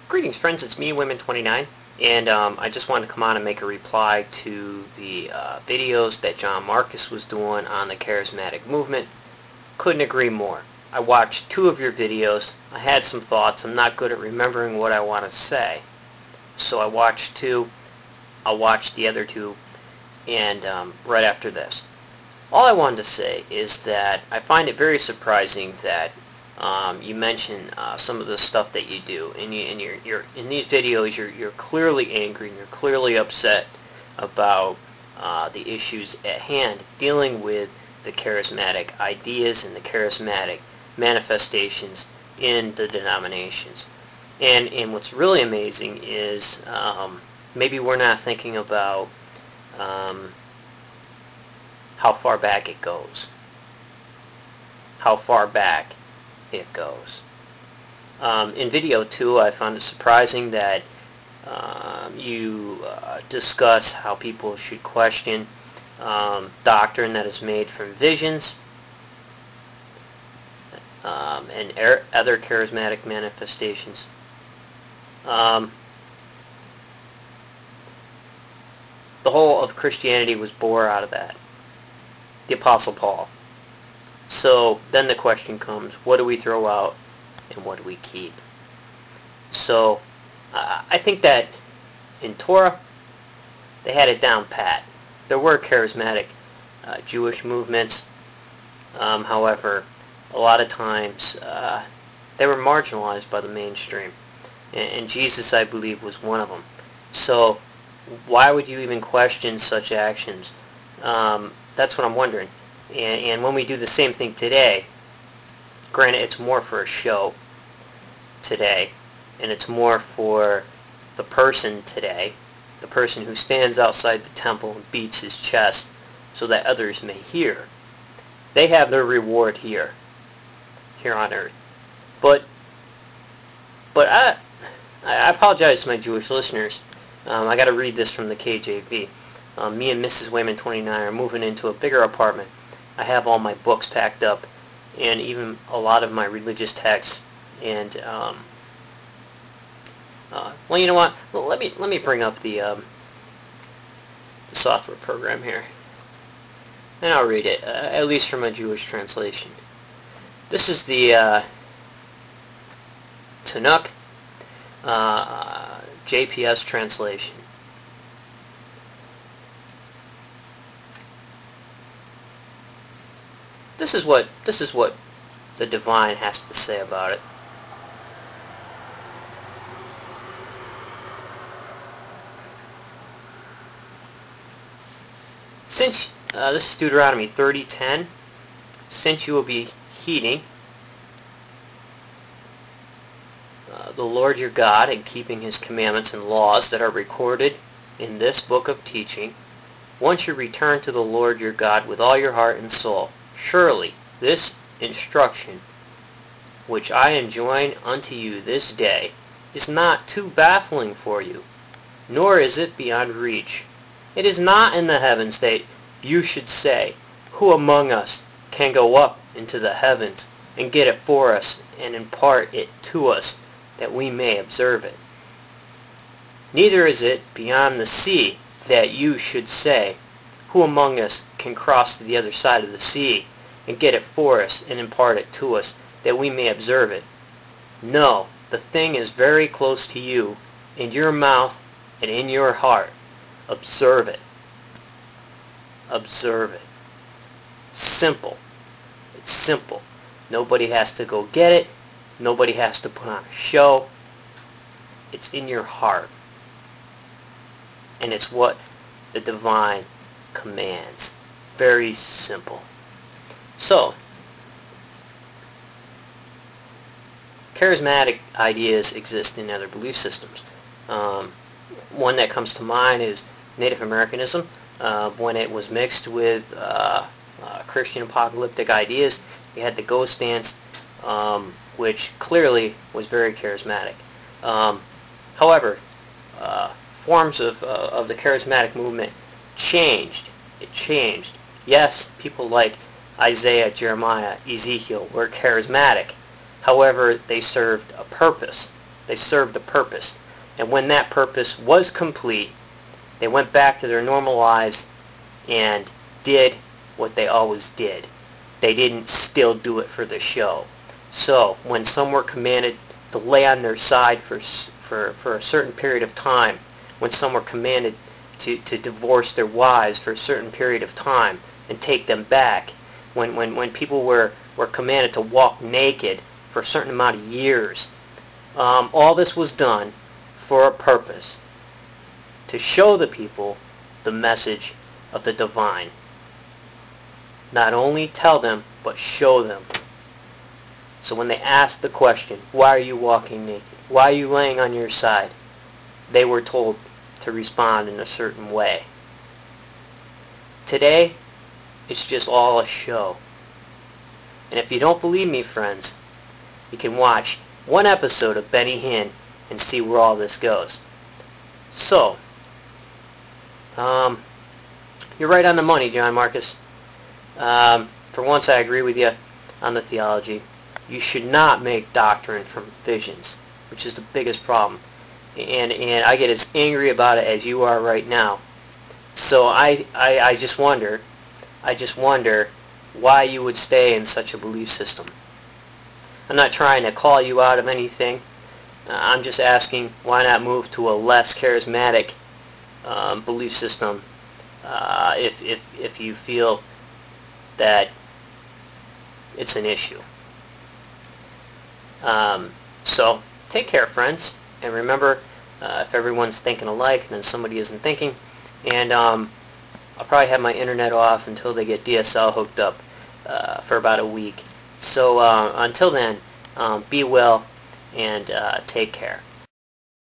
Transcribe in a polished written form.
Greetings, friends. It's me, Women29, and I just wanted to come on and make a reply to the videos that John Marcus was doing on the Charismatic Movement. Couldn't agree more. I watched 2 of your videos. I had some thoughts. I'm not good at remembering what I want to say, so I watched 2. I'll watch the other 2, and right after this. All I wanted to say is that I find it very surprising that you mention some of the stuff that you do, and you're in these videos. You're clearly angry and you're clearly upset about the issues at hand, dealing with the charismatic ideas and the charismatic manifestations in the denominations. And what's really amazing is maybe we're not thinking about how far back it goes. How far back it goes. In video 2, I found it surprising that you discuss how people should question doctrine that is made from visions and other charismatic manifestations. The whole of Christianity was born out of that. The Apostle Paul. So then the question comes, what do we throw out and what do we keep? So I think that in Torah, they had it down pat. There were charismatic Jewish movements. However, a lot of times they were marginalized by the mainstream. And Jesus, I believe, was one of them. So why would you even question such actions? That's what I'm wondering. And when we do the same thing today, granted it's more for a show today, and it's more for the person today, the person who stands outside the temple and beats his chest so that others may hear. They have their reward here on earth. But I apologize to my Jewish listeners. I got to read this from the KJV. Me and Mrs. Wayman29 are moving into a bigger apartment. I have all my books packed up, and even a lot of my religious texts. And well, you know what? Well, let me bring up the software program here, and I'll read it, at least from a Jewish translation. This is the Tanakh JPS translation. This is what the divine has to say about it. Since this is Deuteronomy 30:10, since you will be heeding the Lord your God and keeping His commandments and laws that are recorded in this book of teaching, once you return to the Lord your God with all your heart and soul, surely this instruction which I enjoin unto you this day is not too baffling for you, nor is it beyond reach. It is not in the heavens that you should say, who among us can go up into the heavens and get it for us and impart it to us that we may observe it. Neither is it beyond the sea that you should say, who among us can cross to the other side of the sea and get it for us and impart it to us that we may observe it? No, the thing is very close to you, in your mouth and in your heart. Observe it. Observe it. Simple. It's simple. Nobody has to go get it. Nobody has to put on a show. It's in your heart. And it's what the divine commands. Very simple. So, charismatic ideas exist in other belief systems. One that comes to mind is Native Americanism. When it was mixed with Christian apocalyptic ideas, you had the ghost dance, which clearly was very charismatic. However, forms of the charismatic movement changed. It changed. Yes, people like Isaiah, Jeremiah, Ezekiel were charismatic. However, they served a purpose. They served a purpose. And when that purpose was complete, they went back to their normal lives and did what they always did. They didn't still do it for the show. So when some were commanded to lay on their side for a certain period of time, when some were commanded to divorce their wives for a certain period of time and take them back, when people were commanded to walk naked for a certain amount of years, all this was done for a purpose, to show the people the message of the divine. Not only tell them, but show them. So when they asked the question, why are you walking naked? Why are you laying on your side? They were told to respond in a certain way. Today, it's just all a show. And if you don't believe me, friends, you can watch one episode of Benny Hinn and see where all this goes. So, you're right on the money, John Marcus. For once, I agree with you on the theology. You should not make doctrine from visions, which is the biggest problem. And I get as angry about it as you are right now. So I just wonder why you would stay in such a belief system. I'm not trying to call you out of anything. I'm just asking, why not move to a less charismatic belief system if you feel that it's an issue. So take care, friends, and remember, if everyone's thinking alike, then somebody isn't thinking. And I'll probably have my internet off until they get DSL hooked up for about a week. So until then, be well and take care.